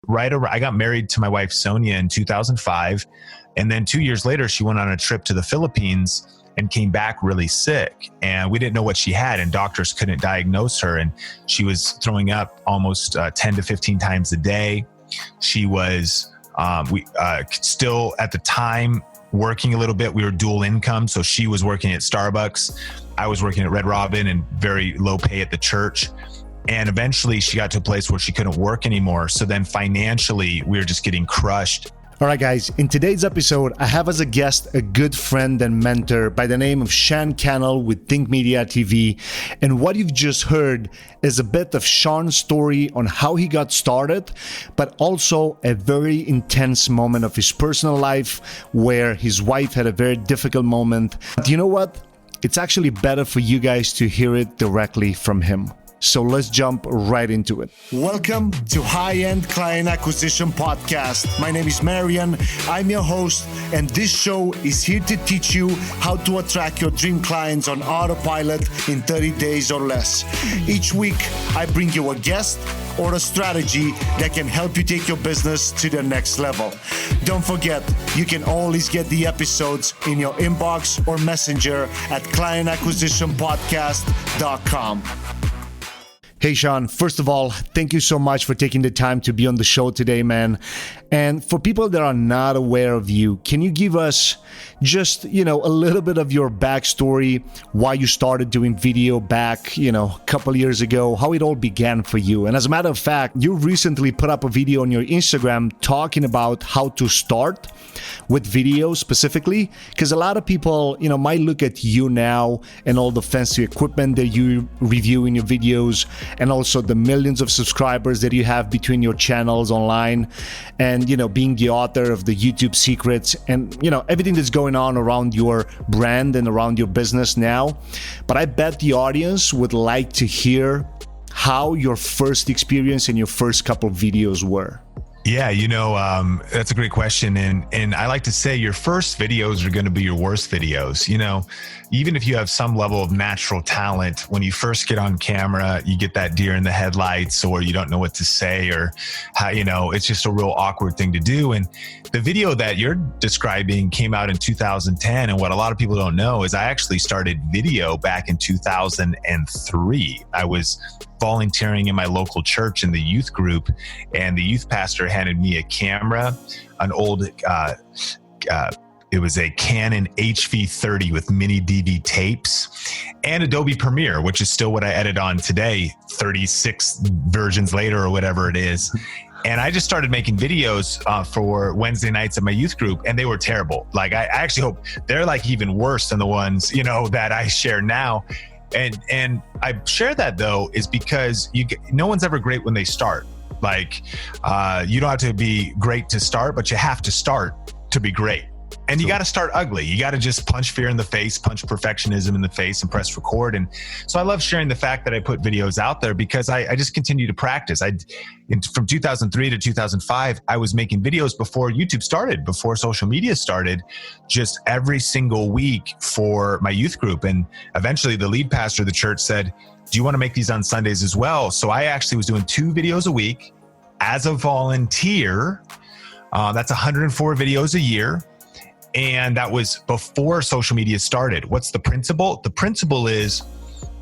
I got married to my wife, Sonia, in 2005. And then 2 years later, she went on a trip to the Philippines and came back really sick. And we didn't know what she had, and doctors couldn't diagnose her. And she was throwing up almost 10 to 15 times a day. She was still at the time working a little bit. We were dual income. So she was working at Starbucks. I was working at Red Robin and very low pay at the church. And eventually she got to a place where she couldn't work anymore. So then financially, we were just getting crushed. All right, guys, in today's episode, I have as a guest a good friend and mentor by the name of Cannell with Think Media TV. And what you've just heard is a bit of Sean's story on how he got started, but also a very intense moment of his personal life where his wife had a very difficult moment. But you know what? It's actually better for you guys to hear it directly from him. So let's jump right into it. Welcome to High-End Client Acquisition Podcast. My name is Marian. I'm your host, and this show is here to teach you how to attract your dream clients on autopilot in 30 days or less. Each week, I bring you a guest or a strategy that can help you take your business to the next level. Don't forget, you can always get the episodes in your inbox or messenger at clientacquisitionpodcast.com. Hey, Sean, first of all, thank you so much for taking the time to be on the show today, man. And for people that are not aware of you, can you give us just, a little bit of your backstory, why you started doing video back, a couple years ago, how it all began for you? And as a matter of fact, you recently put up a video on your Instagram talking about how to start with video specifically, because a lot of people, might look at you now and all the fancy equipment that you review in your videos, and also the millions of subscribers that you have between your channels online, and being the author of the YouTube secrets, and everything that's going on around your brand and around your business now. But I bet the audience would like to hear how your first experience and your first couple of videos were. Yeah, that's a great question. And I like to say your first videos are going to be your worst videos. Even if you have some level of natural talent, when you first get on camera, you get that deer in the headlights, or you don't know what to say, or how, it's just a real awkward thing to do. And the video that you're describing came out in 2010. And what a lot of people don't know is I actually started video back in 2003. I was volunteering in my local church in the youth group, and the youth pastor handed me a camera, an old, it was a Canon HV30 with mini DV tapes, and Adobe Premiere, which is still what I edit on today, 36 versions later or whatever it is. And I just started making videos for Wednesday nights at my youth group, and they were terrible. Like, I actually hope they're like even worse than the ones, that I share now. And I share that though is because no one's ever great when they start. Like, you don't have to be great to start, but you have to start to be great. And you got to start ugly. You got to just punch fear in the face, punch perfectionism in the face, and press record. And so I love sharing the fact that I put videos out there because I just continue to practice. From 2003 to 2005, I was making videos before YouTube started, before social media started, just every single week for my youth group. And eventually the lead pastor of the church said, do you want to make these on Sundays as well? So I actually was doing 2 videos a week as a volunteer. That's 104 videos a year. And that was before social media started. What's the principle? The principle is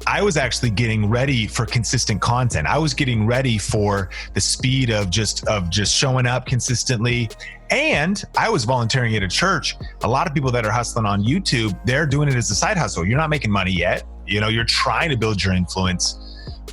I was actually getting ready for consistent content. I was getting ready for the speed of just showing up consistently. And I was volunteering at a church. A lot of people that are hustling on YouTube, they're doing it as a side hustle. You're not making money yet. You're trying to build your influence,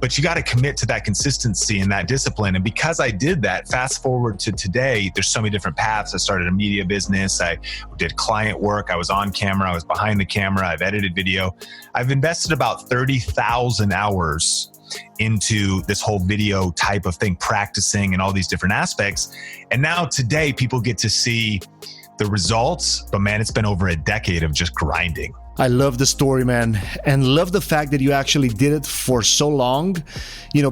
but you got to commit to that consistency and that discipline. And because I did that, fast forward to today, there's so many different paths. I started a media business. I did client work. I was on camera. I was behind the camera. I've edited video. I've invested about 30,000 hours into this whole video type of thing, practicing and all these different aspects. And now today people get to see the results, but man, it's been over a decade of just grinding. I love the story, man, and love the fact that you actually did it for so long,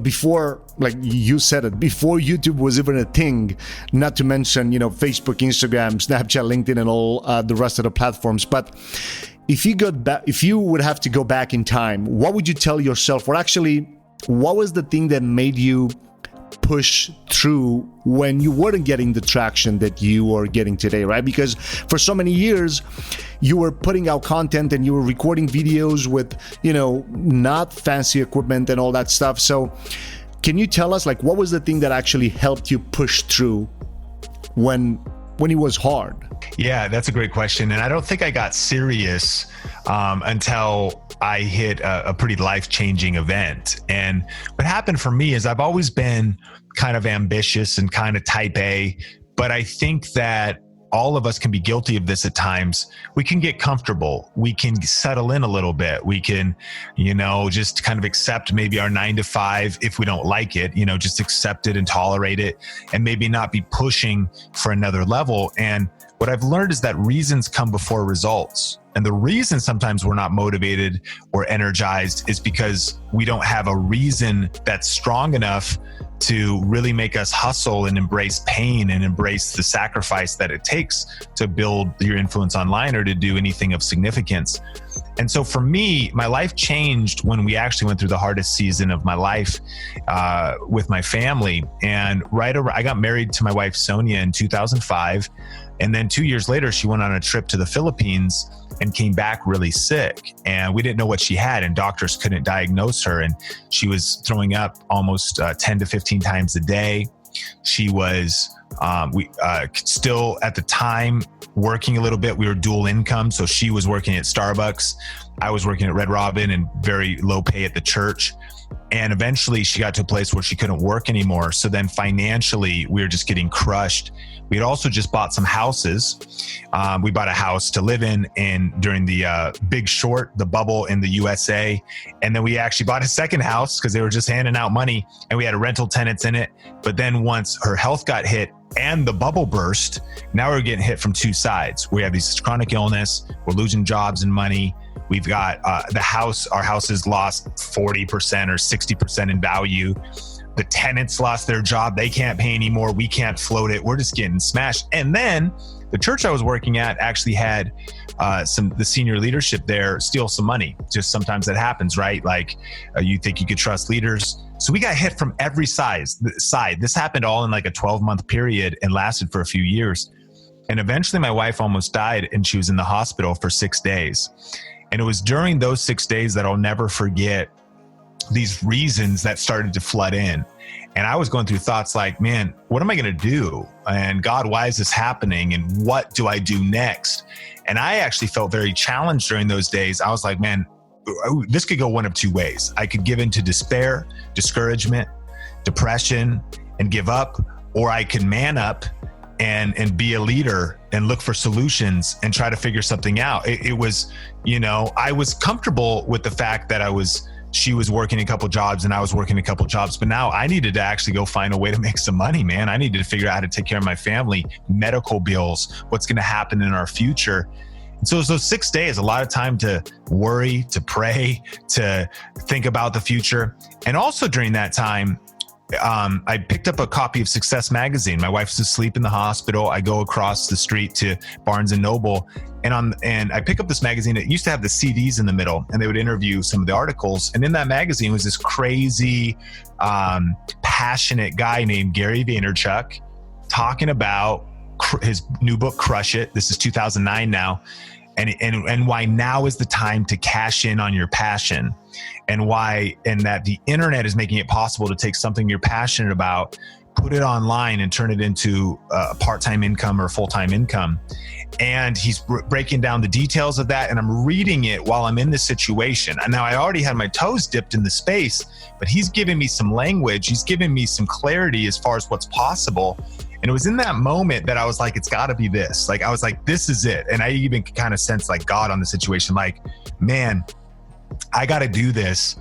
before, like you said it, before YouTube was even a thing, not to mention, Facebook, Instagram, Snapchat, LinkedIn, and all the rest of the platforms. But if you would have to go back in time, what would you tell yourself, or actually, what was the thing that made you push through when you weren't getting the traction that you are getting today, right? Because for so many years, you were putting out content and you were recording videos with, not fancy equipment and all that stuff. So can you tell us, like, what was the thing that actually helped you push through when it was hard? Yeah, that's a great question. And I don't think I got serious until I hit a pretty life-changing event. And what happened for me is I've always been kind of ambitious and kind of type A, but I think that all of us can be guilty of this at times. We can get comfortable. We can settle in a little bit. We can, just kind of accept maybe our 9 to 5 if we don't like it, just accept it and tolerate it and maybe not be pushing for another level. And what I've learned is that reasons come before results. And the reason sometimes we're not motivated or energized is because we don't have a reason that's strong enough to really make us hustle and embrace pain and embrace the sacrifice that it takes to build your influence online or to do anything of significance. And so for me, my life changed when we actually went through the hardest season of my life with my family. And I got married to my wife, Sonia, in 2005. And then 2 years later, she went on a trip to the Philippines and came back really sick. And we didn't know what she had, and doctors couldn't diagnose her. And she was throwing up almost 10 to 15 times a day. She was still at the time working a little bit. We were dual income. So she was working at Starbucks. I was working at Red Robin and very low pay at the church. And eventually she got to a place where she couldn't work anymore. So then financially, we were just getting crushed. We had also just bought some houses. We bought a house to live in during the Big Short, the bubble in the USA. And then we actually bought a second house because they were just handing out money, and we had rental tenants in it. But then once her health got hit and the bubble burst, now we're getting hit from two sides. We have this chronic illness. We're losing jobs and money. We've got our house has lost 40% or 60% in value. The tenants lost their job. They can't pay anymore. We can't float it. We're just getting smashed. And then the church I was working at actually had the senior leadership there steal some money. Just sometimes that happens, right? Like you think you could trust leaders. So we got hit from every side. This happened all in like a 12-month period and lasted for a few years. And eventually my wife almost died, and she was in the hospital for 6 days. And it was during those 6 days that I'll never forget these reasons that started to flood in. And I was going through thoughts like, man, what am I going to do? And God, why is this happening? And what do I do next? And I actually felt very challenged during those days. I was like, man, this could go one of two ways. I could give into despair, discouragement, depression, and give up, or I can man up and be a leader and look for solutions and try to figure something out. It was, I was comfortable with the fact that she was working a couple jobs and I was working a couple jobs, but now I needed to actually go find a way to make some money, man. I needed to figure out how to take care of my family, medical bills, what's going to happen in our future. And so those 6 days, a lot of time to worry, to pray, to think about the future. And also during that time, I picked up a copy of Success Magazine. My wife's asleep in the hospital. I go across the street to Barnes and Noble, and I pick up this magazine. It used to have the CDs in the middle, and they would interview some of the articles. And in that magazine was this crazy, passionate guy named Gary Vaynerchuk talking about his new book, Crush It. This is 2009 now. And why now is the time to cash in on your passion, and that the internet is making it possible to take something you're passionate about, put it online and turn it into a part-time income or full-time income. And he's breaking down the details of that. And I'm reading it while I'm in this situation. And now I already had my toes dipped in the space, but he's giving me some language. He's giving me some clarity as far as what's possible. And it was in that moment that I was like, it's got to be this. Like, I was like, this is it. And I even kind of sensed like God on the situation, like, man, I got to do this.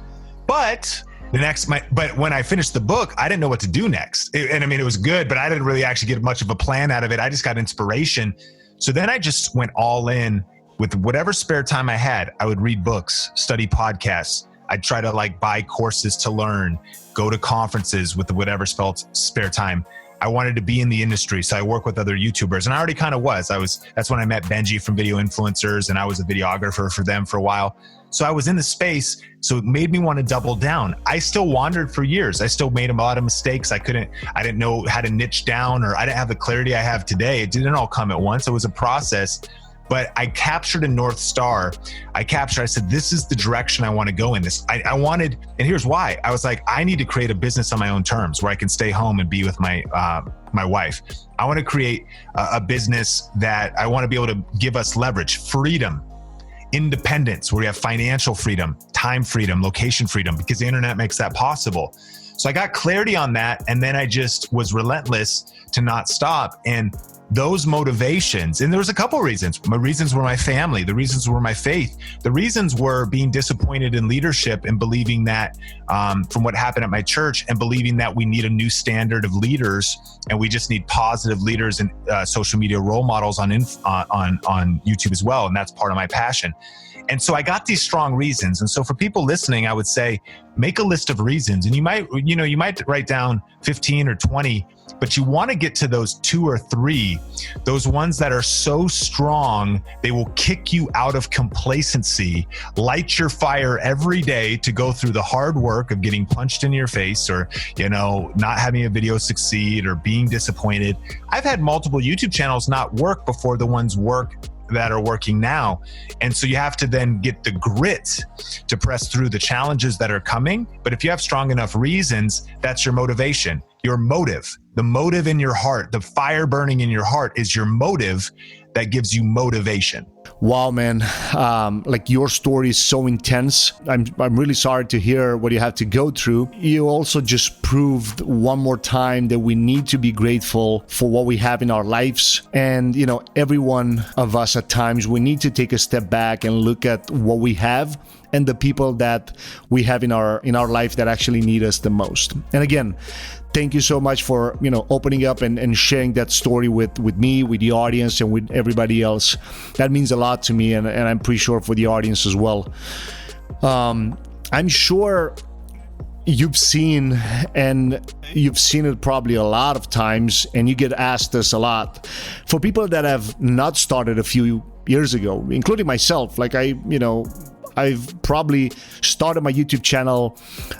But when I finished the book, I didn't know what to do next. And I mean, it was good, but I didn't really actually get much of a plan out of it. I just got inspiration. So then I just went all in with whatever spare time I had. I would read books, study podcasts. I'd try to like buy courses to learn, go to conferences with whatever spare time. I wanted to be in the industry. So I work with other YouTubers, and I already kind of was. That's when I met Benji from Video Influencers, and I was a videographer for them for a while. So I was in the space, so it made me want to double down. I still wandered for years. I still made a lot of mistakes. I didn't know how to niche down, or I didn't have the clarity I have today. It didn't all come at once. It was a process, but I captured a North Star. I said, this is the direction I want to go in this. I wanted, and here's why. I was like, I need to create a business on my own terms where I can stay home and be with my wife. I want to create a business that I want to be able to give us leverage, freedom, independence, where we have financial freedom, time freedom, location freedom, because the internet makes that possible. So I got clarity on that, and then I just was relentless to not stop. And those motivations, and there was a couple of reasons. My reasons were my family. The reasons were my faith. The reasons were being disappointed in leadership and believing that from what happened at my church, and believing that we need a new standard of leaders, and we just need positive leaders and social media role models on YouTube as well. And that's part of my passion. And so I got these strong reasons. And so for people listening, I would say, make a list of reasons. And you might write down 15 or 20, but you want to get to those 2 or 3, those ones that are so strong, they will kick you out of complacency, light your fire every day to go through the hard work of getting punched in your face, or, not having a video succeed, or being disappointed. I've had multiple YouTube channels not work before the ones that are working now. And so you have to then get the grit to press through the challenges that are coming. But if you have strong enough reasons, that's your motivation, your motive, the motive in your heart, the fire burning in your heart is your motive that gives you motivation. Wow, man. Your story is so intense. I'm really sorry to hear what you have to go through. You also just proved one more time that we need to be grateful for what we have in our lives. And, every one of us at times, we need to take a step back and look at what we have and the people that we have in our life that actually need us the most. And again, thank you so much for opening up and sharing that story with me, with the audience, and with everybody else. That means a lot to me, and I'm pretty sure for the audience as well. I'm sure you've seen it probably a lot of times, and you get asked this a lot. For people that have not started a few years ago, including myself, I've probably started my YouTube channel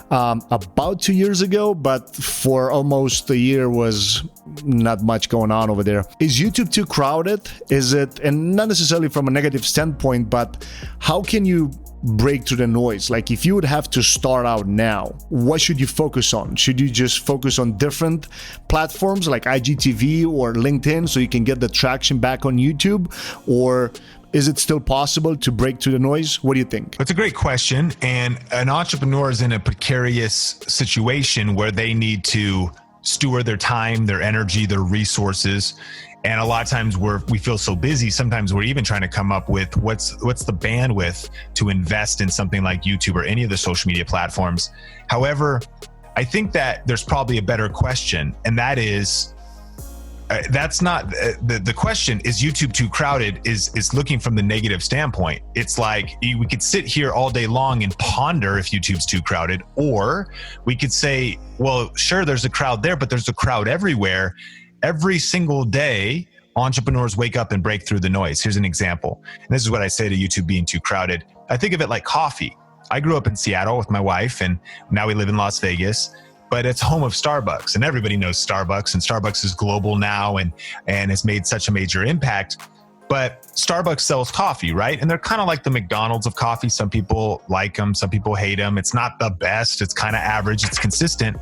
about 2 years ago, but for almost a year was not much going on over there. Is YouTube too crowded? Is it, and not necessarily from a negative standpoint, but how can you break through the noise? Like, if you would have to start out now, what should you focus on? Should you just focus on different platforms like IGTV or LinkedIn so you can get the traction back on YouTube? Or is it still possible to break through the noise? What do you think? It's a great question. And an entrepreneur is in a precarious situation where they need to steward their time, their energy, their resources. And a lot of times we feel so busy, sometimes we're even trying to come up with what's the bandwidth to invest in something like YouTube or any of the social media platforms. However, I think that there's probably a better question, and that is, that's not the question. Is YouTube too crowded? Is looking from the negative standpoint. It's like we could sit here all day long and ponder if YouTube's too crowded, or we could say, well, sure, there's a crowd there, but there's a crowd everywhere. Every single day, entrepreneurs wake up and break through the noise. Here's an example. And this is what I say to YouTube being too crowded. I think of it like coffee. I grew up in Seattle with my wife, and now we live in Las Vegas. But it's home of Starbucks, and everybody knows Starbucks, and Starbucks is global now and has made such a major impact. But Starbucks sells coffee, right? And they're kind of like the McDonald's of coffee. Some people like them, some people hate them. It's not the best, it's kind of average, it's consistent.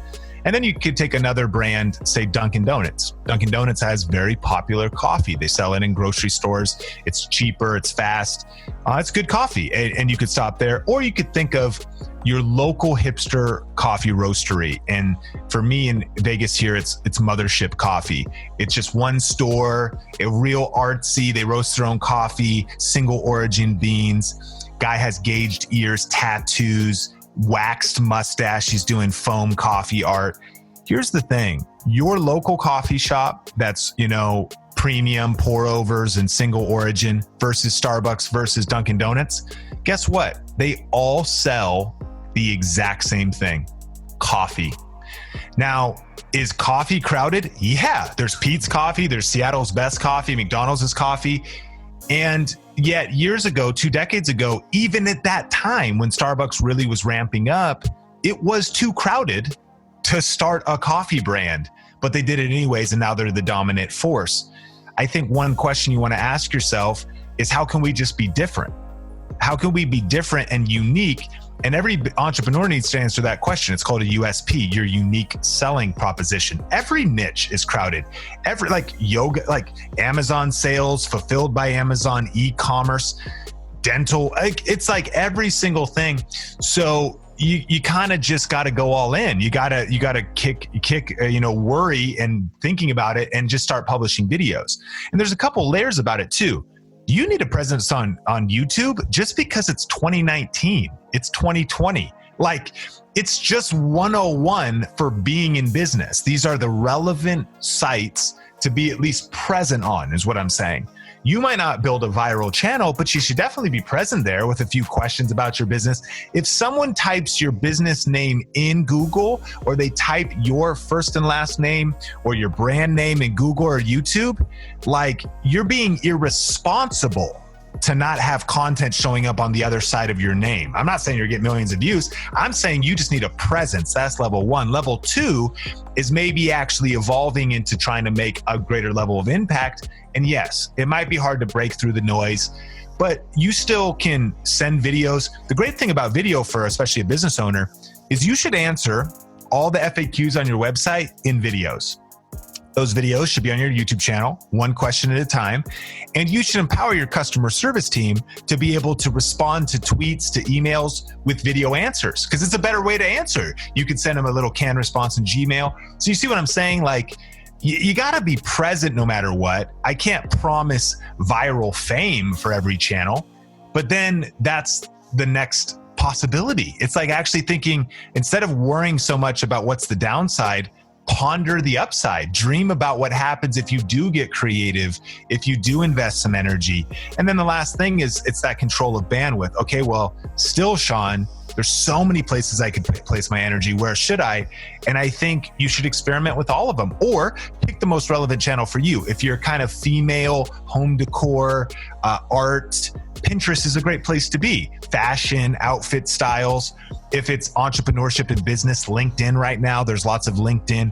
And then you could take another brand, say Dunkin' Donuts. Dunkin' Donuts has very popular coffee. They sell it in grocery stores. It's cheaper, it's fast. It's good coffee, and you could stop there. Or you could think of your local hipster coffee roastery. And for me in Vegas here, it's Mothership Coffee. It's just one store, a real artsy. They roast their own coffee, single origin beans. Guy has gauged ears, tattoos, waxed mustache. He's doing foam coffee art. Here's the thing. Your local coffee shop that's, premium pour overs and single origin versus Starbucks versus Dunkin' Donuts. Guess what? They all sell the exact same thing, coffee. Now, is coffee crowded? Yeah, there's Pete's Coffee, there's Seattle's Best Coffee, McDonald's coffee. And yet years ago, 2 decades ago, even at that time when Starbucks really was ramping up, it was too crowded to start a coffee brand, but they did it anyways, and now they're the dominant force. I think one question you want to ask yourself is, how can we just be different? How can we be different and unique? And every entrepreneur needs to answer that question. It's called a USP, your unique selling proposition. Every niche is crowded. Every, like yoga, like Amazon sales, fulfilled by Amazon, e-commerce, dental, it's like every single thing. So you kind of just got to go all in. You got to kick, worry and thinking about it and just start publishing videos. And there's a couple layers about it too. You need a presence on YouTube just because it's 2019, it's 2020. Like, it's just 101 for being in business. These are the relevant sites to be at least present on, is what I'm saying. You might not build a viral channel, but you should definitely be present there with a few questions about your business. If someone types your business name in Google, or they type your first and last name or your brand name in Google or YouTube, like, you're being irresponsible to not have content showing up on the other side of your name. I'm not saying you're getting millions of views. I'm saying you just need a presence. That's level 1. Level 2 is maybe actually evolving into trying to make a greater level of impact. And yes, it might be hard to break through the noise, but you still can send videos. The great thing about video for especially a business owner is you should answer all the FAQs on your website in videos. Those videos should be on your YouTube channel, one question at a time. And you should empower your customer service team to be able to respond to tweets, to emails with video answers, because it's a better way to answer. You could send them a little canned response in Gmail. So you see what I'm saying? Like, you got to be present no matter what. I can't promise viral fame for every channel, but then that's the next possibility. It's like actually thinking, instead of worrying so much about what's the downside, ponder the upside. Dream about what happens if you do get creative, if you do invest some energy. And then the last thing is, it's that control of bandwidth. Okay, well, still, Sean, there's so many places I could place my energy. Where should I? And I think you should experiment with all of them, or pick the most relevant channel for you. If you're kind of female, home decor, art, Pinterest is a great place to be. Fashion, outfit styles. If it's entrepreneurship and business, LinkedIn right now, there's lots of LinkedIn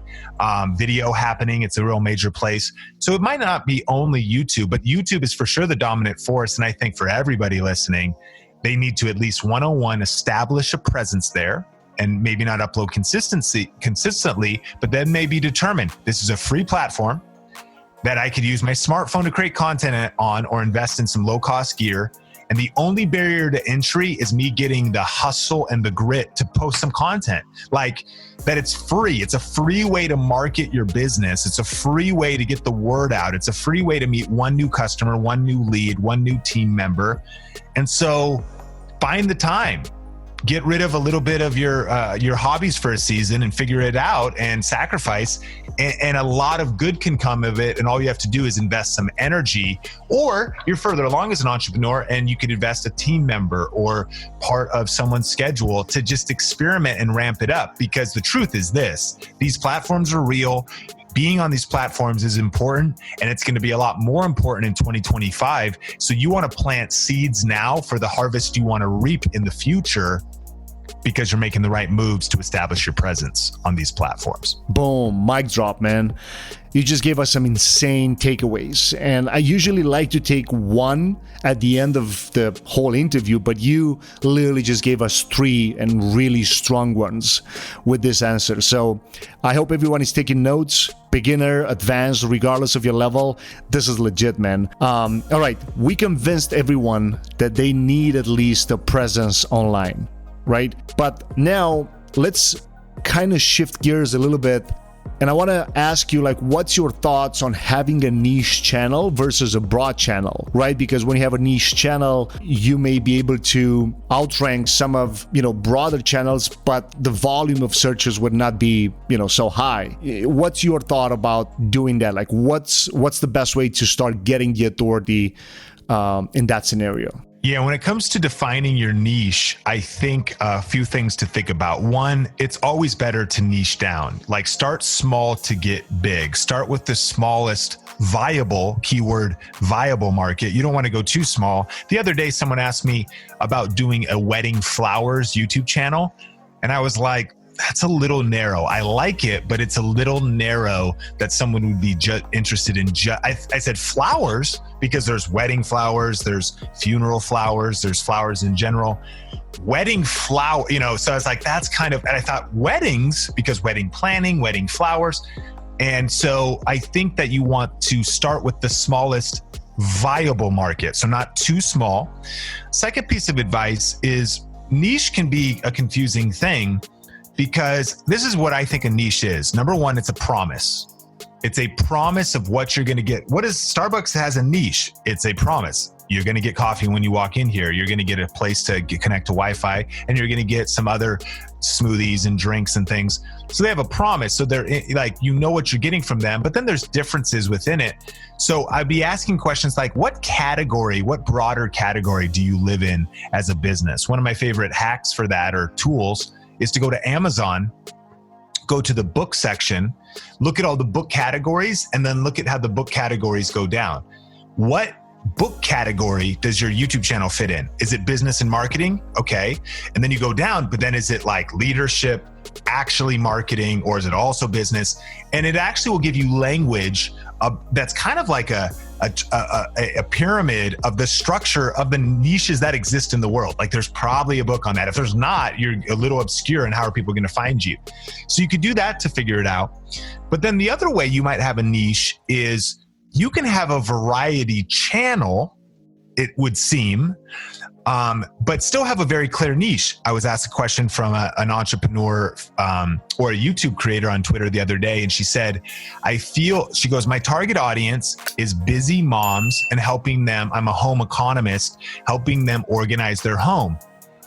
video happening. It's a real major place. So it might not be only YouTube, but YouTube is for sure the dominant force. And I think for everybody listening, they need to at least 101 establish a presence there, and maybe not upload consistently, but then maybe determine this is a free platform that I could use my smartphone to create content on, or invest in some low-cost gear. And the only barrier to entry is me getting the hustle and the grit to post some content. Like, that it's free. It's a free way to market your business. It's a free way to get the word out. It's a free way to meet one new customer, one new lead, one new team member. And so find the time. Get rid of a little bit of your hobbies for a season and figure it out and sacrifice. And a lot of good can come of it. And all you have to do is invest some energy, or you're further along as an entrepreneur and you can invest a team member or part of someone's schedule to just experiment and ramp it up. Because the truth is this, these platforms are real. Being on these platforms is important, and it's going to be a lot more important in 2025. So you want to plant seeds now for the harvest you want to reap in the future, because you're making the right moves to establish your presence on these platforms. Boom, mic drop, man. You just gave us some insane takeaways. And I usually like to take one at the end of the whole interview, but you literally just gave us 3 and really strong ones with this answer. So I hope everyone is taking notes, beginner, advanced, regardless of your level. This is legit, man. All right, we convinced everyone that they need at least a presence online, right? But now let's kind of shift gears a little bit. And I want to ask you, like, what's your thoughts on having a niche channel versus a broad channel, right? Because when you have a niche channel, you may be able to outrank some of, broader channels, but the volume of searches would not be, so high. What's your thought about doing that? Like, what's the best way to start getting the authority in that scenario? Yeah, when it comes to defining your niche, I think a few things to think about. One, it's always better to niche down. Like start small to get big. Start with the smallest viable, keyword viable market. You don't want to go too small. The other day, someone asked me about doing a wedding flowers YouTube channel. And I was like, that's a little narrow. I like it, but it's a little narrow that someone would be interested in. I said flowers because there's wedding flowers, there's funeral flowers, there's flowers in general. Wedding flower, so I was like, that's kind of, and I thought weddings, because wedding planning, wedding flowers. And so I think that you want to start with the smallest viable market. So not too small. Second piece of advice is niche can be a confusing thing, because this is what I think a niche is. Number one, it's a promise. It's a promise of what you're going to get. What is Starbucks has a niche? It's a promise. You're going to get coffee when you walk in here. You're going to get a place to connect to Wi-Fi, and you're going to get some other smoothies and drinks and things. So they have a promise. So they're like, what you're getting from them, but then there's differences within it. So I'd be asking questions like, what broader category do you live in as a business? One of my favorite hacks for that, or tools, is to go to Amazon, go to the book section, look at all the book categories, and then look at how the book categories go down. What book category does your YouTube channel fit in? Is it business and marketing? Okay. And then you go down, but then is it like leadership, actually marketing, or is it also business? And it actually will give you language that's kind of like a pyramid of the structure of the niches that exist in the world. Like there's probably a book on that. If there's not, you're a little obscure, and how are people going to find you? So you could do that to figure it out. But then the other way you might have a niche is you can have a variety channel, it would seem, but still have a very clear niche. I was asked a question from an entrepreneur or a YouTube creator on Twitter the other day, and she said, she goes, my target audience is busy moms and helping them. I'm a home economist, helping them organize their home.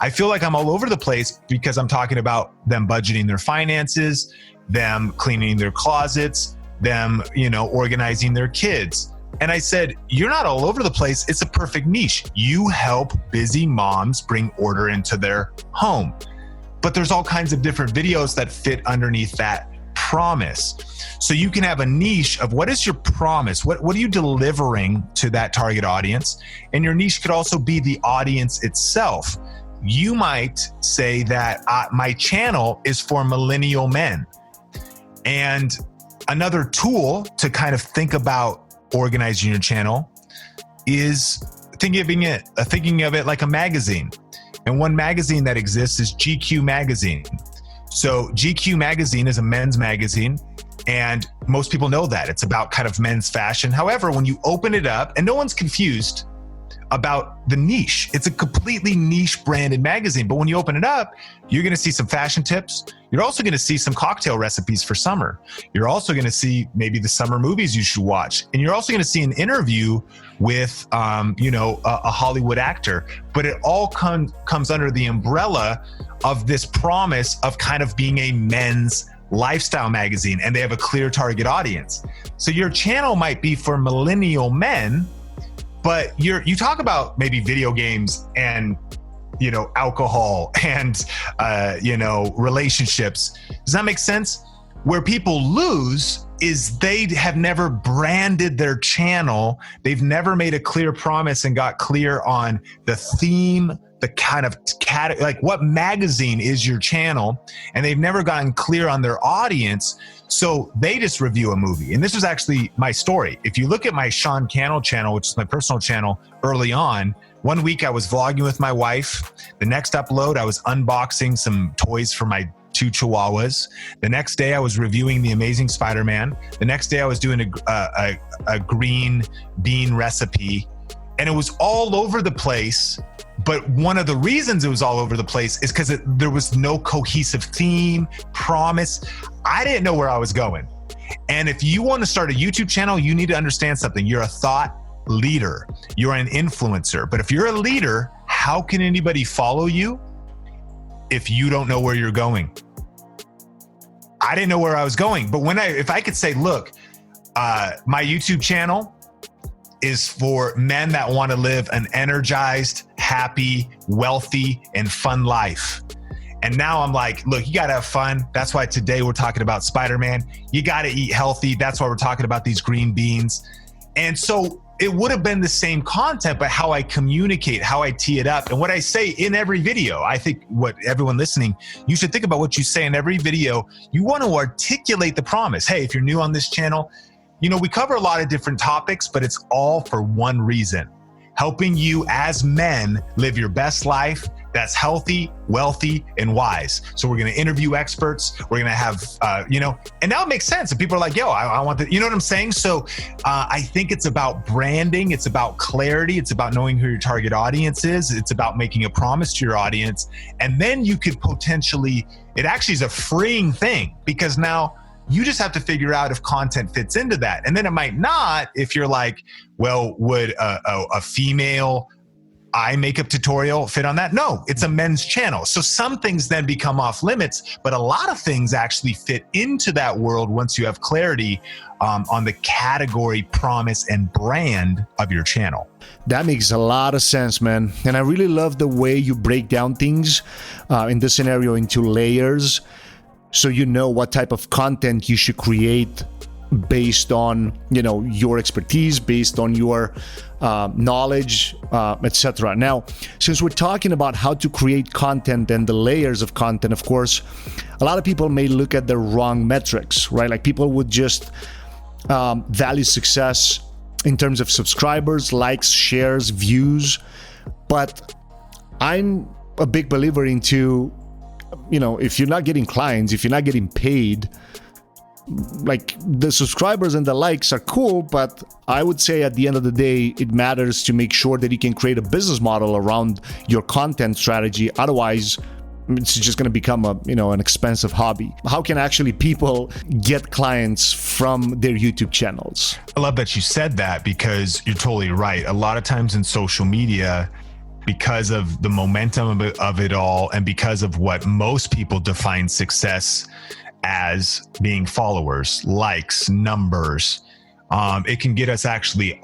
I feel like I'm all over the place because I'm talking about them budgeting their finances, them cleaning their closets, them, organizing their kids. And I said, you're not all over the place. It's a perfect niche. You help busy moms bring order into their home. But there's all kinds of different videos that fit underneath that promise. So you can have a niche of what is your promise? What are you delivering to that target audience? And your niche could also be the audience itself. You might say that my channel is for millennial men. And another tool to kind of think about organizing your channel is thinking of it like a magazine. And one magazine that exists is GQ magazine. So GQ magazine is a men's magazine, and most people know that it's about kind of men's fashion. However, when you open it up, and no one's confused about the niche, it's a completely niche branded magazine. But when you open it up, you're going to see some fashion tips. You're also going to see some cocktail recipes for summer. You're also going to see maybe the summer movies you should watch. And you're also going to see an interview with, a Hollywood actor. But it all comes under the umbrella of this promise of kind of being a men's lifestyle magazine, and they have a clear target audience. So your channel might be for millennial men, but you talk about maybe video games and alcohol and relationships. Does that make sense? Where people lose is they have never branded their channel. They've never made a clear promise and got clear on the theme, the kind of like what magazine is your channel, and they've never gotten clear on their audience. So they just review a movie. And this was actually my story. If you look at my Sean Cannell channel, which is my personal channel, early on, one week I was vlogging with my wife. The next upload, I was unboxing some toys for my 2 Chihuahuas. The next day I was reviewing The Amazing Spider-Man. The next day I was doing a green bean recipe. And it was all over the place. But one of the reasons it was all over the place is because there was no cohesive theme, promise. I didn't know where I was going. And if you want to start a YouTube channel, you need to understand something. You're a thought leader. You're an influencer. But if you're a leader, how can anybody follow you if you don't know where you're going? I didn't know where I was going. But if I could say, look, my YouTube channel is for men that want to live an energized, happy, wealthy, and fun life. And now I'm like, look, you gotta have fun. That's why today we're talking about Spider-Man. You gotta eat healthy. That's why we're talking about these green beans. And so it would have been the same content, but how I communicate, how I tee it up, and what I say in every video. I think what everyone listening, you should think about what you say in every video. You want to articulate the promise. Hey, if you're new on this channel, you know, we cover a lot of different topics, but it's all for one reason: helping you as men live your best life that's healthy, wealthy, and wise. So we're going to interview experts. We're going to have, and now it makes sense. And people are like, yo, I want you know what I'm saying? So I think it's about branding. It's about clarity. It's about knowing who your target audience is. It's about making a promise to your audience. And then you could potentially, it actually is a freeing thing, because now you just have to figure out if content fits into that. And then it might not, if you're like, well, would a female eye makeup tutorial fit on that? No, it's a men's channel. So some things then become off limits, but a lot of things actually fit into that world once you have clarity on the category, promise, and brand of your channel. That makes a lot of sense, man. And I really love the way you break down things in this scenario into layers, so you know what type of content you should create based on, you know, your expertise, based on your knowledge, etc. Now, since we're talking about how to create content and the layers of content, of course, a lot of people may look at the wrong metrics, right? Like, people would just value success in terms of subscribers, likes, shares, views. But I'm a big believer into, you know, if you're not getting clients, if you're not getting paid, like, the subscribers and the likes are cool, but I would say at the end of the day, it matters to make sure that you can create a business model around your content strategy. Otherwise, it's just going to become an expensive hobby. How can actually people get clients from their YouTube channels? I love that you said that, because you're totally right. A lot of times in social media, because of the momentum of it all, and because of what most people define success as being followers, likes, numbers, it can get us actually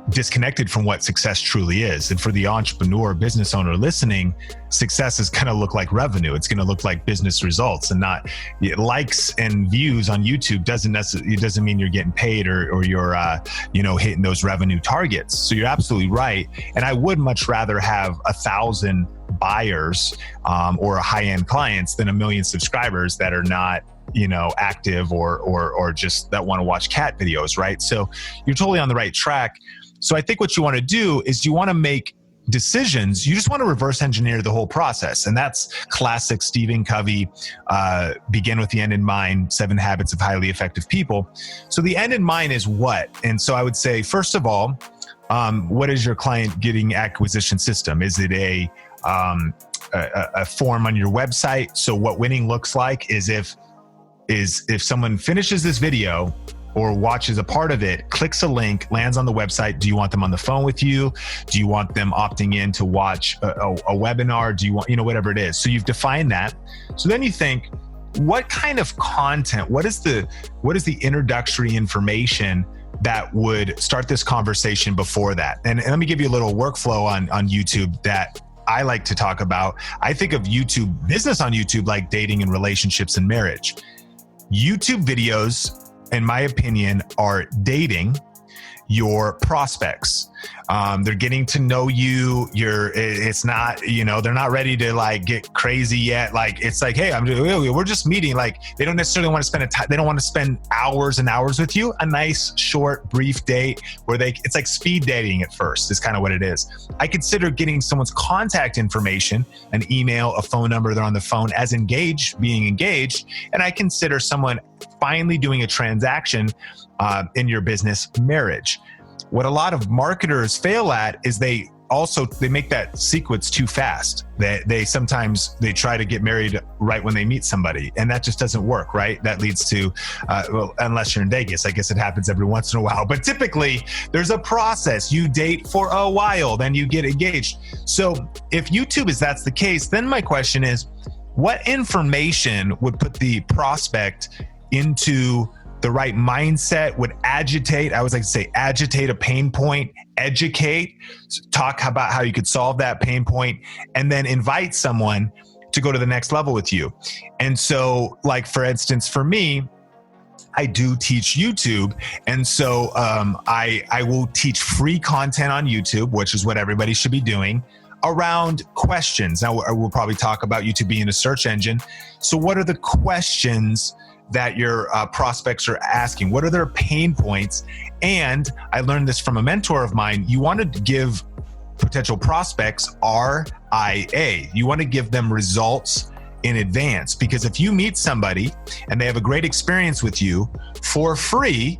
disconnected from what success truly is. And for the entrepreneur, business owner listening, success is going to look like revenue. It's going to look like business results, and not likes and views on YouTube. It doesn't mean you're getting paid or you're hitting those revenue targets. So you're absolutely right. And I would much rather have 1,000 buyers or high-end clients than 1 million subscribers that are not active or just that want to watch cat videos, right? So you're totally on the right track. So I think what you want to do is you want to make decisions. You just want to reverse engineer the whole process. And that's classic Stephen Covey, begin with the end in mind, 7 habits of highly effective people. So the end in mind is what? And so I would say, first of all, what is your client getting acquisition system? Is it a form on your website? So what winning looks like is if someone finishes this video or watches a part of it, clicks a link, lands on the website. Do you want them on the phone with you? Do you want them opting in to watch a webinar? Do you want, whatever it is? So you've defined that. So then you think, what kind of content, what is the introductory information that would start this conversation before that? And let me give you a little workflow on YouTube that I like to talk about. I think of YouTube, business on YouTube, like dating and relationships and marriage. YouTube videos, in my opinion, are dating your prospects. They're getting to know you. It's not, they're not ready to like get crazy yet. Like, it's like, hey, we're just meeting. Like, they don't necessarily want to spend they don't want to spend hours and hours with you. A nice, short, brief date where it's like speed dating at first is kind of what it is. I consider getting someone's contact information, an email, a phone number, they're on the phone, as being engaged. And I consider someone finally doing a transaction in your business, marriage. What a lot of marketers fail at is they make that sequence too fast. They sometimes try to get married right when they meet somebody, and that just doesn't work, right? That leads to, unless you're in Vegas, I guess it happens every once in a while, but typically there's a process. You date for a while, then you get engaged. So if YouTube that's the case, then my question is, what information would put the prospect into the right mindset would agitate. I always like to say agitate a pain point, educate, talk about how you could solve that pain point, and then invite someone to go to the next level with you. And so, like, for instance, for me, I do teach YouTube. And so I will teach free content on YouTube, which is what everybody should be doing, around questions. Now, we'll probably talk about YouTube being a search engine. So what are the questions that your prospects are asking? What are their pain points? And I learned this from a mentor of mine. You want to give potential prospects RIA. You want to give them results in advance, because if you meet somebody and they have a great experience with you for free,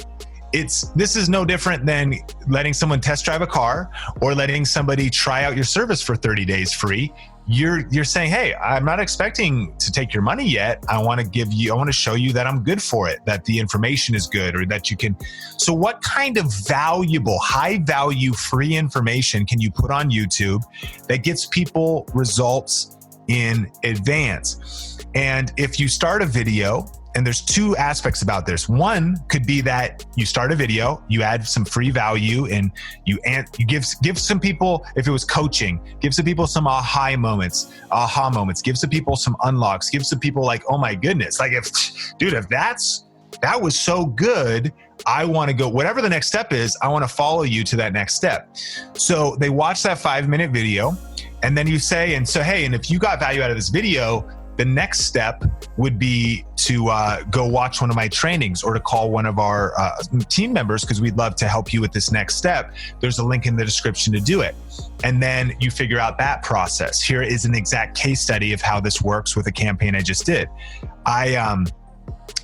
this is no different than letting someone test drive a car or letting somebody try out your service for 30 days free. You're saying, hey, I'm not expecting to take your money yet. I want to show you that I'm good for it, that the information is good, or that you can. So what kind of valuable, high value, free information can you put on YouTube that gets people results in advance? And if you start a video, and there's two aspects about this. One could be that you start a video, you add some free value, and you give some people, if it was coaching, give some people some aha moments, give some people some unlocks, give some people like, oh my goodness, like if that was so good, I want to go, whatever the next step is, I want to follow you to that next step. So they watch that 5-minute video, and then you say, hey, and if you got value out of this video, the next step would be to go watch one of my trainings or to call one of our team members, because we'd love to help you with this next step. There's a link in the description to do it. And then you figure out that process. Here is an exact case study of how this works with a campaign I just did.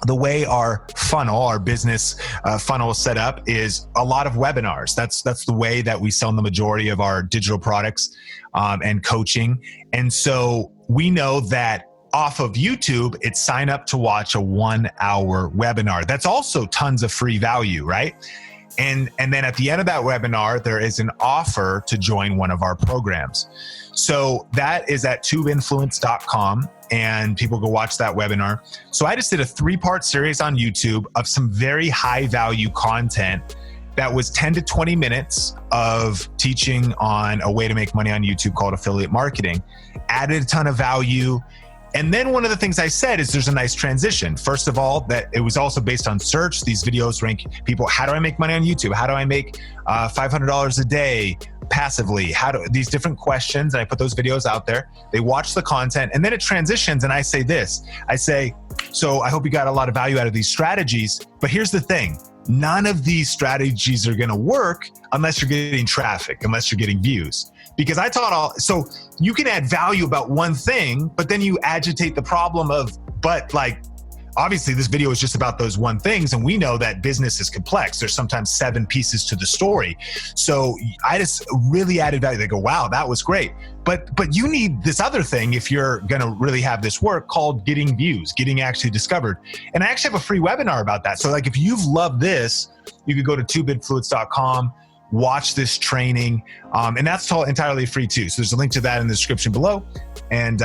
The way our funnel, our business funnel is set up is a lot of webinars. That's the way that we sell the majority of our digital products and coaching. And so we know that off of YouTube, it's sign up to watch a 1-hour webinar. That's also tons of free value, right? And then at the end of that webinar, there is an offer to join one of our programs. So that is at tubeinfluence.com, and people go watch that webinar. So I just did a 3-part series on YouTube of some very high value content that was 10 to 20 minutes of teaching on a way to make money on YouTube called affiliate marketing. Added a ton of value. And then one of the things I said is there's a nice transition. First of all, that it was also based on search. These videos rank people, how do I make money on YouTube? How do I make $500 a day passively? These different questions, and I put those videos out there. They watch the content, and then it transitions, and I say this. I say, so I hope you got a lot of value out of these strategies, but here's the thing. None of these strategies are going to work unless you're getting traffic, unless you're getting views. Because I taught so you can add value about one thing, but then you agitate the problem of, but like, obviously this video is just about those one things. And we know that business is complex. There's sometimes 7 pieces to the story. So I just really added value. They go, wow, that was great. But you need this other thing if you're going to really have this work, called getting views, getting actually discovered. And I actually have a free webinar about that. So like, if you've loved this, you could go to tubeinfluence.com, watch this training, and that's all entirely free too. So there's a link to that in the description below, and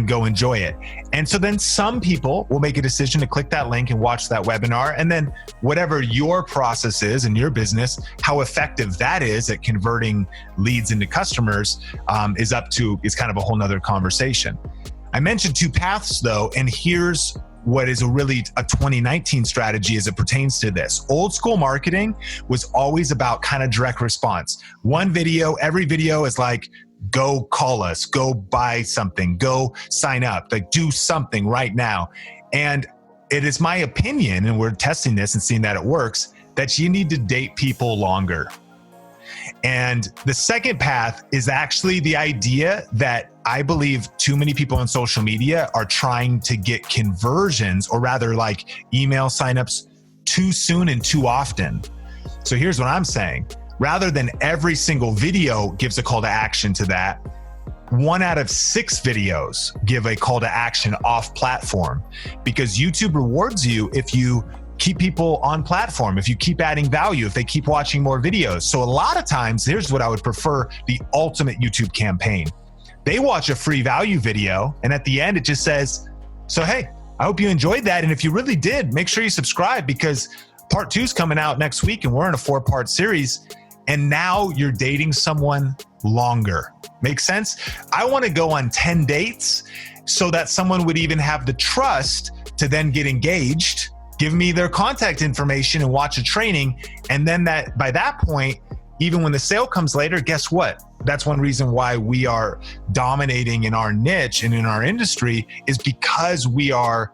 go enjoy it. And so then some people will make a decision to click that link and watch that webinar, and then whatever your process is in your business, how effective that is at converting leads into customers is kind of a whole nother conversation. I mentioned 2 paths though, and here's what is a 2019 strategy as it pertains to this. Old school marketing was always about kind of direct response. One video, every video is like, go call us, go buy something, go sign up, like do something right now. And it is my opinion, and we're testing this and seeing that it works, that you need to date people longer. And the second path is actually the idea that I believe too many people on social media are trying to get conversions, or rather like email signups, too soon and too often. So here's what I'm saying. Rather than every single video gives a call to action to that, 1 out of 6 videos give a call to action off platform, because YouTube rewards you if you keep people on platform, if you keep adding value, if they keep watching more videos. So a lot of times, here's what I would prefer: the ultimate YouTube campaign. They watch a free value video, and at the end it just says, so hey, I hope you enjoyed that. And if you really did, make sure you subscribe, because part 2 is coming out next week and we're in a 4-part series. And now you're dating someone longer. Make sense? I want to go on 10 dates so that someone would even have the trust to then get engaged, give me their contact information and watch a training. And then that by that point, even when the sale comes later, guess what? That's one reason why we are dominating in our niche and in our industry, is because we are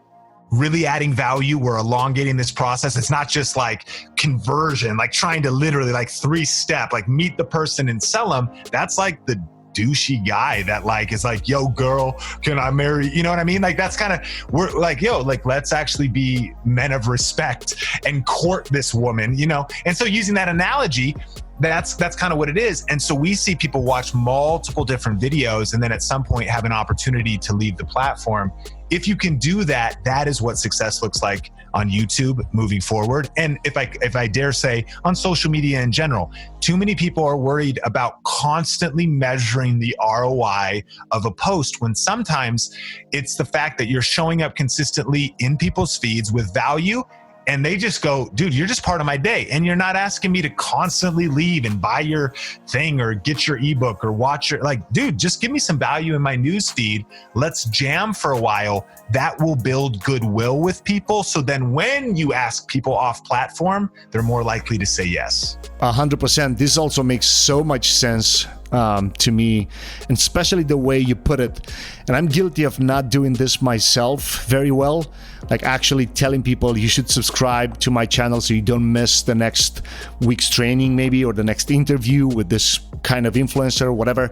really adding value. We're elongating this process. It's not just like conversion, like trying to literally like 3-step, like meet the person and sell them. That's like the douchey guy that like is like, yo girl, can I marry? You know what I mean? Like that's kind of, we're like, yo, like let's actually be men of respect and court this woman, you know? And so using that analogy, that's kind of what it is. And so we see people watch multiple different videos and then at some point have an opportunity to leave the platform. If you can do that, that is what success looks like on YouTube moving forward. And if I dare say, on social media in general, too many people are worried about constantly measuring the ROI of a post, when sometimes it's the fact that you're showing up consistently in people's feeds with value. And they just go, dude, you're just part of my day. And you're not asking me to constantly leave and buy your thing or get your ebook or watch your, like, dude, just give me some value in my news feed. Let's jam for a while. That will build goodwill with people. So then when you ask people off platform, they're more likely to say yes. 100%. This also makes so much sense to me, and especially the way you put it. And I'm guilty of not doing this myself very well, like actually telling people you should subscribe to my channel so you don't miss the next week's training maybe, or the next interview with this kind of influencer or whatever.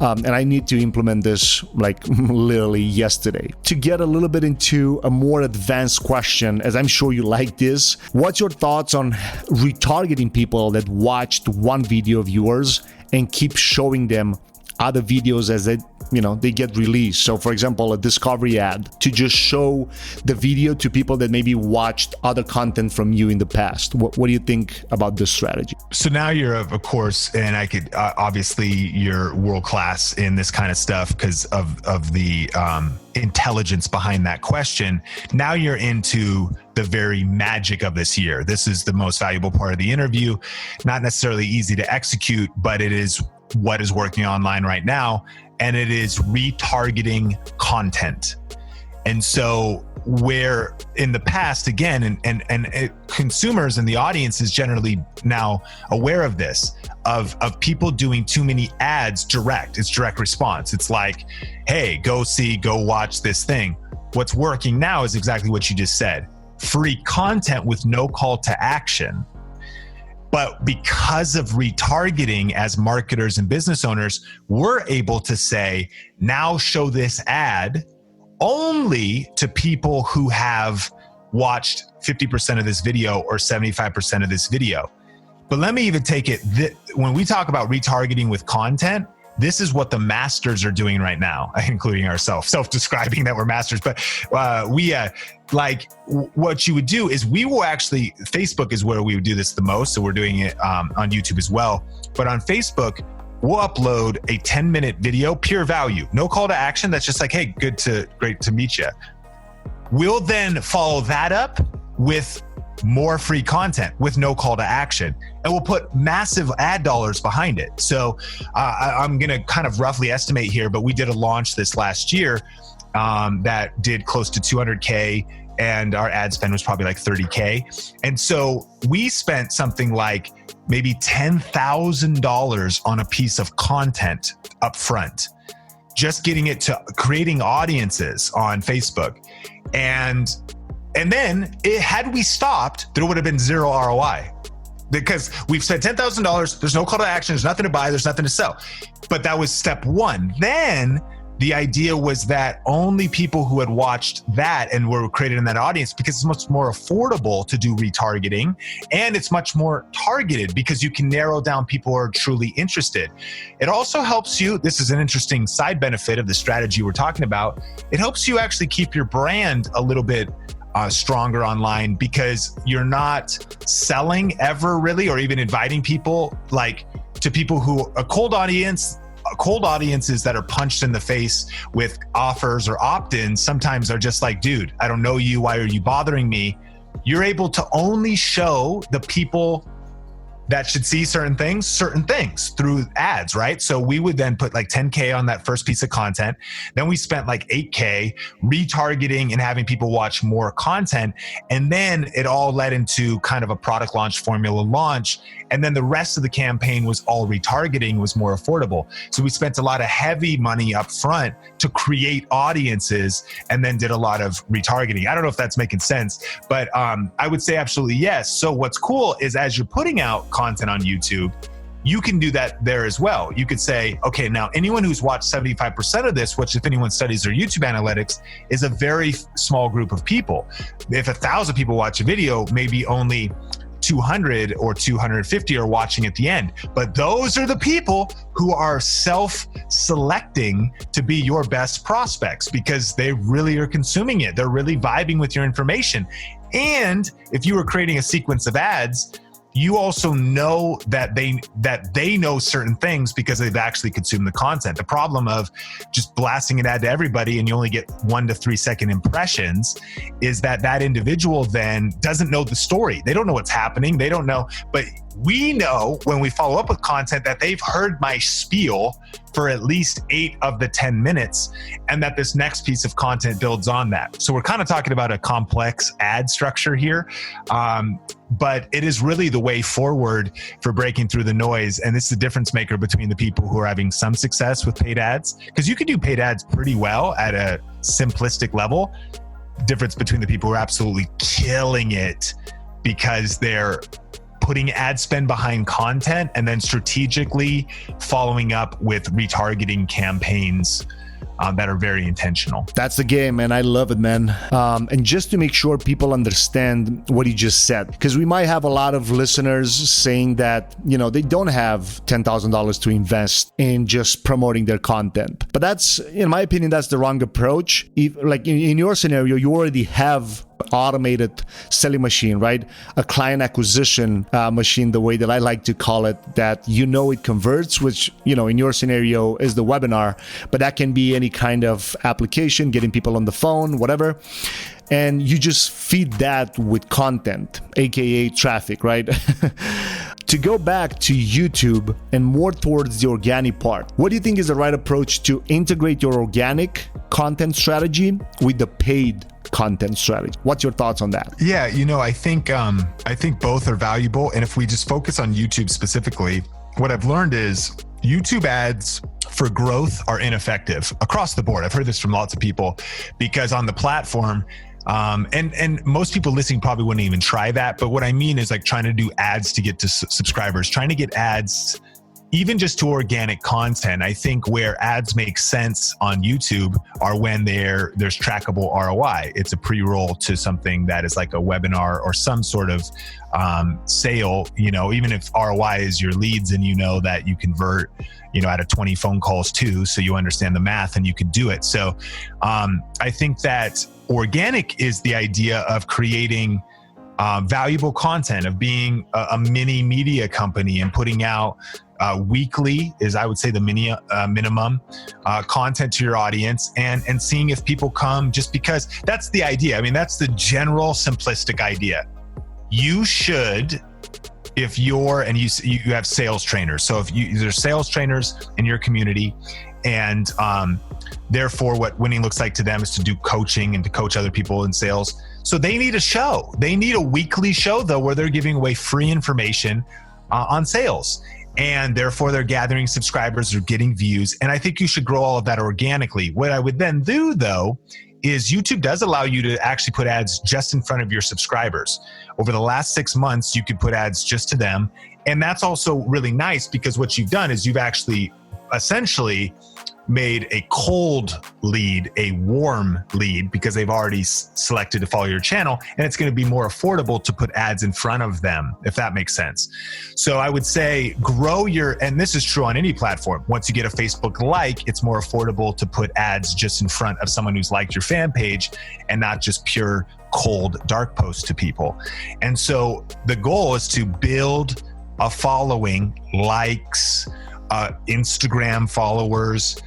And I need to implement this like literally yesterday. To get a little bit into a more advanced question, as I'm sure you like this, what's your thoughts on retargeting people that watched one video of yours and keep showing them other videos as they get released? So for example, a discovery ad, to just show the video to people that maybe watched other content from you in the past. What do you think about this strategy? So now you're, of course, and I could obviously you're world-class in this kind of stuff because of the intelligence behind that question. Now you're into the very magic of this year. This is the most valuable part of the interview. Not necessarily easy to execute, but it is what is working online right now. And it is retargeting content. And so where in the past, again, and consumers and the audience is generally now aware of this, of people doing too many ads direct. It's direct response. It's like, hey, go watch this thing. What's working now is exactly what you just said. Free content with no call to action. But because of retargeting as marketers and business owners, we're able to say, now show this ad only to people who have watched 50% of this video or 75% of this video. But let me even take it, when we talk about retargeting with content, this is what the masters are doing right now, including ourselves, self-describing that we're masters. But what you would do is we will actually, Facebook is where we would do this the most. So we're doing it on YouTube as well. But on Facebook, we'll upload a 10-minute video, pure value, no call to action. That's just like, hey, great to meet you. We'll then follow that up with more free content with no call to action. And we'll put massive ad dollars behind it. So I'm going to kind of roughly estimate here, but we did a launch this last year that did close to 200K, and our ad spend was probably like 30K. And so we spent something like maybe $10,000 on a piece of content up front, just getting it to creating audiences on Facebook. And then had we stopped, there would have been zero ROI, because we've spent $10,000. There's no call to action. There's nothing to buy. There's nothing to sell. But that was step one. Then the idea was that only people who had watched that and were created in that audience, because it's much more affordable to do retargeting, and it's much more targeted because you can narrow down people who are truly interested. It also helps you, this is an interesting side benefit of the strategy we're talking about, it helps you actually keep your brand a little bit stronger online, because you're not selling ever really, or even inviting people like to people who a cold audience cold audiences that are punched in the face with offers or opt-ins sometimes are just like, dude, I don't know you. Why are you bothering me? You're able to only show the people that should see certain things through ads, right? So we would then put like 10K on that first piece of content. Then we spent like 8K retargeting and having people watch more content. And then it all led into kind of a product launch, formula launch. And then the rest of the campaign was all retargeting, was more affordable. So we spent a lot of heavy money up front to create audiences and then did a lot of retargeting. I don't know if that's making sense, but I would say absolutely yes. So what's cool is as you're putting out content on YouTube, you can do that there as well. You could say, okay, now anyone who's watched 75% of this, which if anyone studies their YouTube analytics, is a very small group of people. If 1,000 people watch a video, maybe only 200 or 250 are watching at the end. But those are the people who are self-selecting to be your best prospects because they really are consuming it. They're really vibing with your information. And if you were creating a sequence of ads, you also know that they know certain things because they've actually consumed the content. The problem of just blasting an ad to everybody and you only get 1 to 3 second impressions is that individual then doesn't know the story. They don't know what's happening. They don't know, but we know when we follow up with content that they've heard my spiel for at least 8 of the 10 minutes and that this next piece of content builds on that. So we're kind of talking about a complex ad structure here. But it is really the way forward for breaking through the noise. And this is the difference maker between the people who are having some success with paid ads, because you can do paid ads pretty well at a simplistic level. Difference between the people who are absolutely killing it because they're putting ad spend behind content and then strategically following up with retargeting campaigns that are very intentional. That's the game, and I love it, man. And just to make sure people understand what you just said, because we might have a lot of listeners saying that, they don't have $10,000 to invest in just promoting their content. But that's, in my opinion, that's the wrong approach. If, like in your scenario, you already have automated selling machine, right? A client acquisition machine, the way that I like to call it, that it converts, which, in your scenario is the webinar, but that can be any kind of application, getting people on the phone, whatever. And you just feed that with content, AKA traffic, right? To go back to YouTube and more towards the organic part, what do you think is the right approach to integrate your organic content strategy with the paid content strategy? What's your thoughts on that? Yeah, I think both are valuable. And if we just focus on YouTube specifically, what I've learned is YouTube ads for growth are ineffective across the board. I've heard this from lots of people because on the platform, and most people listening probably wouldn't even try that. But what I mean is like trying to do ads to get to subscribers, trying to get ads even just to organic content. I think where ads make sense on YouTube are when there's trackable ROI. It's a pre-roll to something that is like a webinar or some sort of sale, even if ROI is your leads and that you convert, out of 20 phone calls too, so you understand the math and you can do it. So I think that organic is the idea of creating valuable content, of being a mini media company and putting out weekly is, I would say, the minimum content to your audience and seeing if people come just because that's the idea. I mean, that's the general simplistic idea. You should, if you have sales trainers. So if there's sales trainers in your community and therefore what winning looks like to them is to do coaching and to coach other people in sales. So they need a show. They need a weekly show though, where they're giving away free information on sales. And therefore they're gathering subscribers or getting views. And I think you should grow all of that organically. What I would then do though, is YouTube does allow you to actually put ads just in front of your subscribers. Over the last 6 months, you could put ads just to them. And that's also really nice because what you've done is you've actually essentially made a cold lead a warm lead because they've already selected to follow your channel, and it's going to be more affordable to put ads in front of them, if that makes sense. So I would say and this is true on any platform. Once you get a Facebook like, it's more affordable to put ads just in front of someone who's liked your fan page and not just pure cold dark posts to people. And so the goal is to build a following, likes, Instagram followers,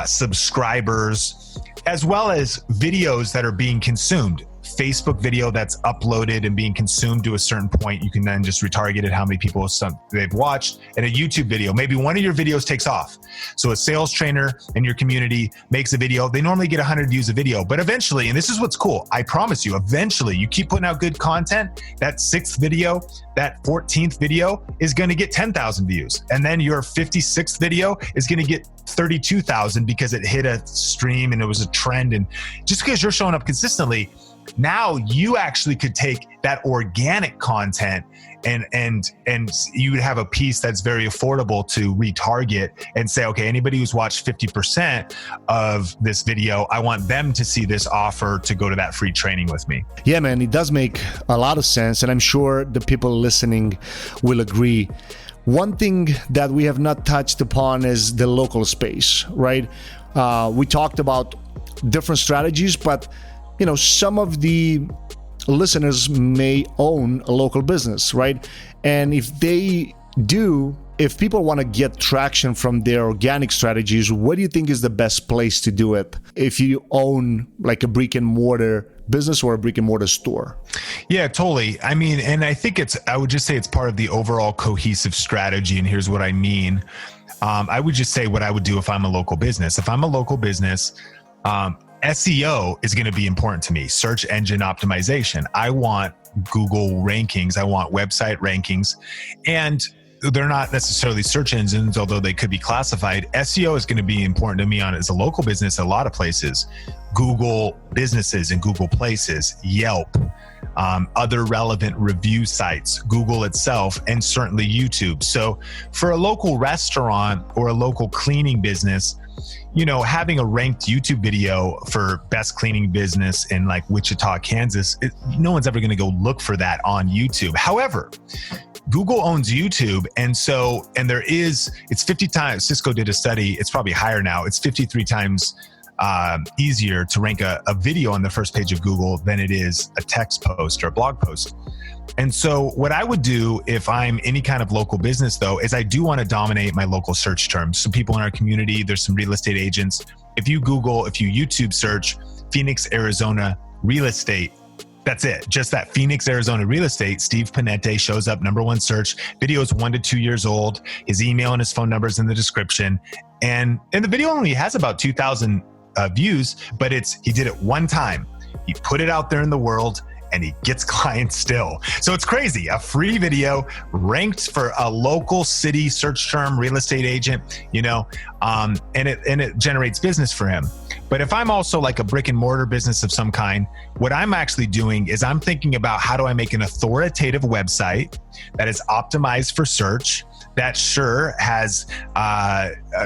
subscribers, as well as videos that are being consumed. Facebook video that's uploaded and being consumed to a certain point, you can then just retarget it, how many people they've watched. And a YouTube video, maybe one of your videos takes off. So a sales trainer in your community makes a video. They normally get 100 views a video, but eventually, and this is what's cool, I promise you, eventually you keep putting out good content, that 6th video, that 14th video is going to get 10,000 views. And then your 56th video is going to get 32,000 because it hit a stream and it was a trend. And just because you're showing up consistently, now you actually could take that organic content and you would have a piece that's very affordable to retarget and say, okay, anybody who's watched 50% of this video, I want them to see this offer to go to that free training with me. Yeah, man, it does make a lot of sense. And I'm sure the people listening will agree. One thing that we have not touched upon is the local space, right? We talked about different strategies, but some of the listeners may own a local business, right? And if they do, if people want to get traction from their organic strategies, what do you think is the best place to do it if you own like a brick and mortar business or a brick and mortar store? Yeah, totally. I mean, and I think I would just say it's part of the overall cohesive strategy. And here's what I mean. I would just say what I would do if I'm a local business. If I'm a local business, SEO is going to be important to me. Search engine optimization. I want Google rankings. I want website rankings. And they're not necessarily search engines, although they could be classified. SEO is going to be important to me as a local business, a lot of places. Google businesses and Google places, Yelp, other relevant review sites, Google itself, and certainly YouTube. So for a local restaurant or a local cleaning business, having a ranked YouTube video for best cleaning business in like Wichita, Kansas, no one's ever going to go look for that on YouTube. However, Google owns YouTube. And it's 50 times, Cisco did a study, it's probably higher now, it's 53 times easier to rank a video on the first page of Google than it is a text post or a blog post. And so what I would do if I'm any kind of local business, though, is I do want to dominate my local search terms. So people in our community, there's some real estate agents. If you YouTube search Phoenix, Arizona real estate, that's it. Just that Phoenix, Arizona real estate, Steve Panette shows up, #1 search. Video is 1 to 2 years old. His email and his phone number is in the description. And the video only has about 2,000 views, but he did it one time. He put it out there in the world and he gets clients still. So it's crazy. A free video ranked for a local city search term real estate agent, and it generates business for him. But if I'm also like a brick and mortar business of some kind, what I'm actually doing is I'm thinking about how do I make an authoritative website that is optimized for search, that has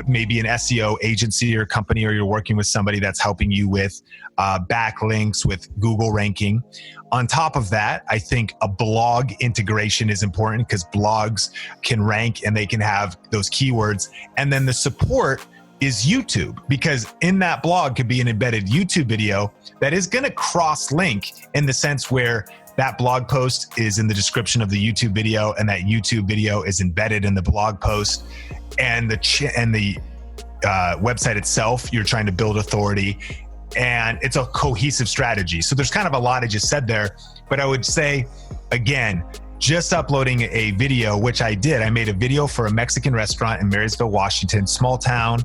maybe an SEO agency or company, or you're working with somebody that's helping you with backlinks, with Google ranking. On top of that, I think a blog integration is important because blogs can rank and they can have those keywords. And then the support is YouTube, because in that blog could be an embedded YouTube video that is going to cross-link in the sense where that blog post is in the description of the YouTube video and that YouTube video is embedded in the blog post, and the website itself, you're trying to build authority, and it's a cohesive strategy. So there's kind of a lot I just said there, but I would say, again, just uploading a video, which I did. I made a video for a Mexican restaurant in Marysville, Washington, small town,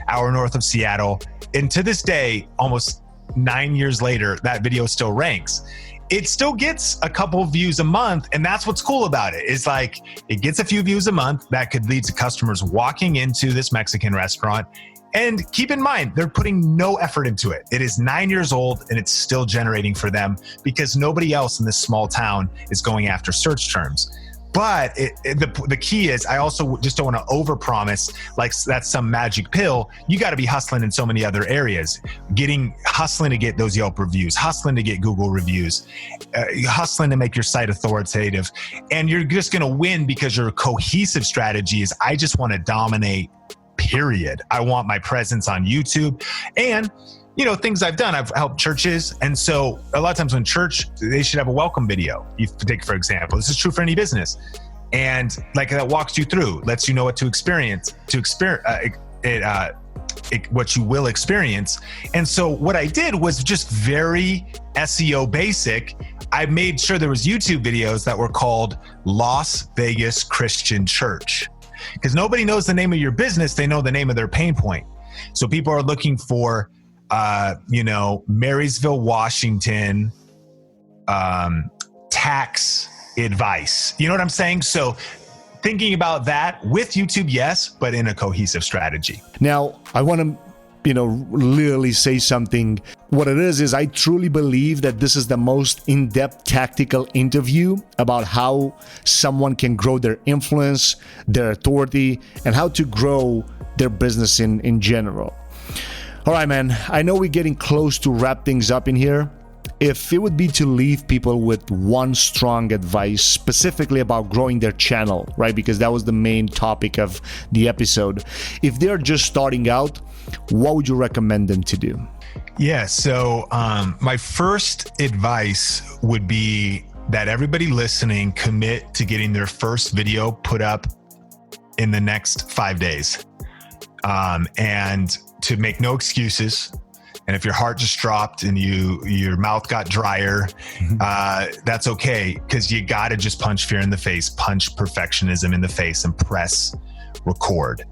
hour north of Seattle. And to this day, almost 9 years later, that video still ranks. It still gets a couple of views a month. And that's what's cool about it. It's like, it gets a few views a month that could lead to customers walking into this Mexican restaurant. And keep in mind, they're putting no effort into it. It is 9 years old and it's still generating for them because nobody else in this small town is going after search terms. But the key is, I also just don't want to overpromise like that's some magic pill. You got to be hustling in so many other areas, hustling to get those Yelp reviews, hustling to get Google reviews, hustling to make your site authoritative. And you're just going to win because your cohesive strategy is, I just want to dominate. Period. I want my presence on YouTube. And, things I've done, I've helped churches. And so a lot of times when church, they should have a welcome video. You take, for example, this is true for any business. And like that walks you through, lets you know what to experience, what you will experience. And so what I did was just very SEO basic. I made sure there was YouTube videos that were called Las Vegas Christian Church, because nobody knows the name of your business. They know the name of their pain point. So people are looking for, Marysville, Washington, tax advice. You know what I'm saying? So thinking about that with YouTube, yes, but in a cohesive strategy. Now, I want to, literally say something. What it is I truly believe that this is the most in-depth tactical interview about how someone can grow their influence, their authority, and how to grow their business in general. All right, man, I know we're getting close to wrap things up in here. If it would be to leave people with one strong advice specifically about growing their channel, right? Because that was the main topic of the episode. If they're just starting out, what would you recommend them to do? Yeah, so my first advice would be that everybody listening commit to getting their first video put up in the next 5 days. And to make no excuses. And if your heart just dropped and your mouth got drier, that's okay, because you got to just punch fear in the face, punch perfectionism in the face, and press record.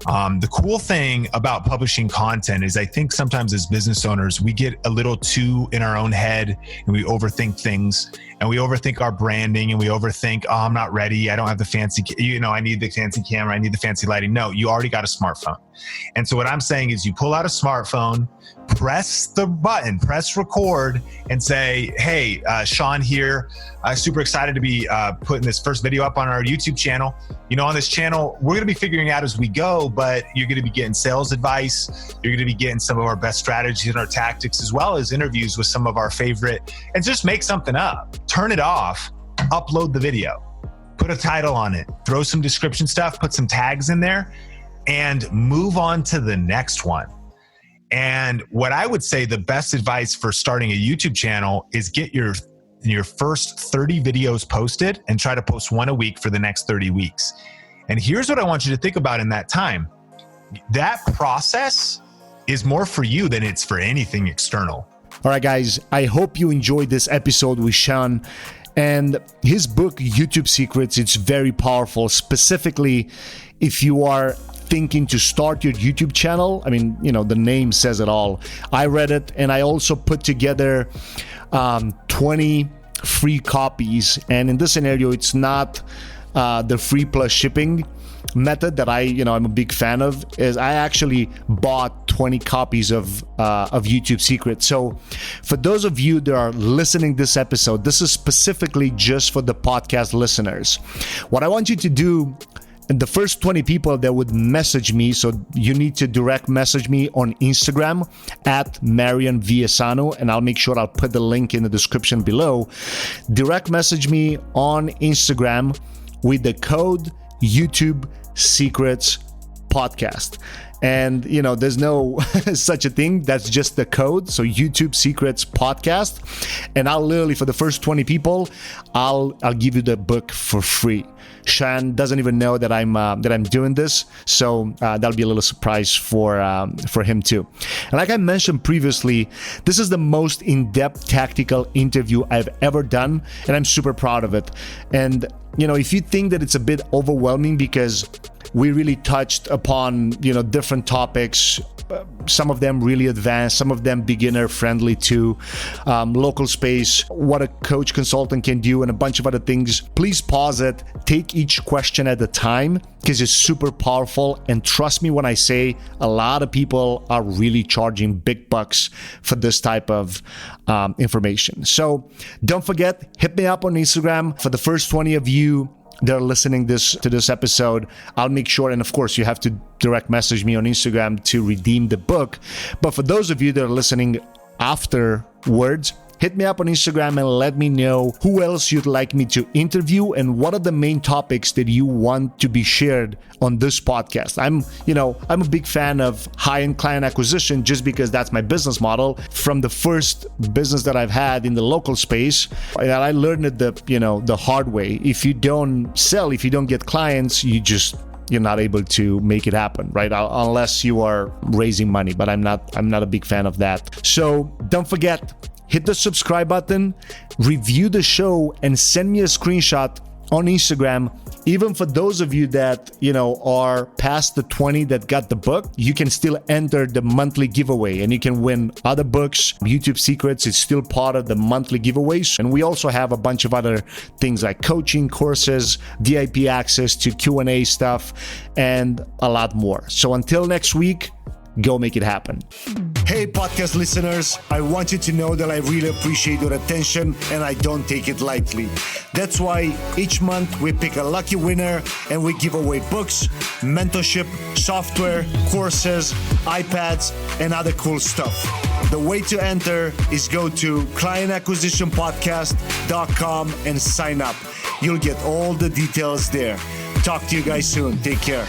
The cool thing about publishing content is I think sometimes as business owners, we get a little too in our own head and we overthink things, and we overthink our branding, and we overthink, oh, I'm not ready. I don't have the fancy, I need the fancy camera. I need the fancy lighting. No, you already got a smartphone. And so what I'm saying is you pull out a smartphone, press the button, press record, and say, hey, Sean here. I'm super excited to be putting this first video up on our YouTube channel. On this channel, we're going to be figuring out as we go, but you're going to be getting sales advice. You're going to be getting some of our best strategies and our tactics, as well as interviews with some of our favorite, and just make something up. Turn it off, upload the video, put a title on it, throw some description stuff, put some tags in there, and move on to the next one. And what I would say the best advice for starting a YouTube channel is get your first 30 videos posted and try to post one a week for the next 30 weeks. And here's what I want you to think about in that time. That process is more for you than it's for anything external. All right, guys, I hope you enjoyed this episode with Sean. And his book, YouTube Secrets, it's very powerful, specifically if you are thinking to start your YouTube channel. I mean, the name says it all. I read it, and I also put together 20 free copies. And in this scenario, it's not the free plus shipping method that I'm a big fan of. Is I actually bought 20 copies of YouTube Secrets. So for those of you that are listening this episode, this is specifically just for the podcast listeners. What I want you to do, and the first 20 people that would message me, so you need to direct message me on Instagram at Marian Esanu, and I'll make sure I'll put the link in the description below. Direct message me on Instagram with the code YouTube Secrets Podcast. And there's no such a thing. That's just the code. So YouTube Secrets Podcast. And I'll literally, for the first 20 people, I'll give you the book for free. Sean doesn't even know that I'm doing this, so that'll be a little surprise for him too. And like I mentioned previously, this is the most in-depth tactical interview I've ever done, and I'm super proud of it. And if you think that it's a bit overwhelming because we really touched upon different topics, some of them really advanced, some of them beginner friendly too, local space, what a coach consultant can do, and a bunch of other things, please pause it, take each question at a time, because it's super powerful. And trust me when I say a lot of people are really charging big bucks for this type of information. So don't forget, hit me up on Instagram. For the first 20 of you that are listening to this episode, I'll make sure, and of course you have to direct message me on Instagram to redeem the book. But for those of you that are listening afterwards, hit me up on Instagram and let me know who else you'd like me to interview and what are the main topics that you want to be shared on this podcast. I'm a big fan of high-end client acquisition just because that's my business model from the first business that I've had in the local space. And I learned it the hard way. If you don't sell, if you don't get clients, you're not able to make it happen, right? Unless you are raising money, but I'm not a big fan of that. So don't forget, hit the subscribe button, review the show, and send me a screenshot on Instagram. Even for those of you that, are past the 20 that got the book, you can still enter the monthly giveaway and you can win other books. YouTube Secrets is still part of the monthly giveaways. And we also have a bunch of other things like coaching courses, VIP access to Q&A stuff, and a lot more. So until next week, go make it happen. Hey, podcast listeners, I want you to know that I really appreciate your attention and I don't take it lightly. That's why each month we pick a lucky winner and we give away books, mentorship, software, courses, iPads, and other cool stuff. The way to enter is go to clientacquisitionpodcast.com and sign up. You'll get all the details there. Talk to you guys soon. Take care.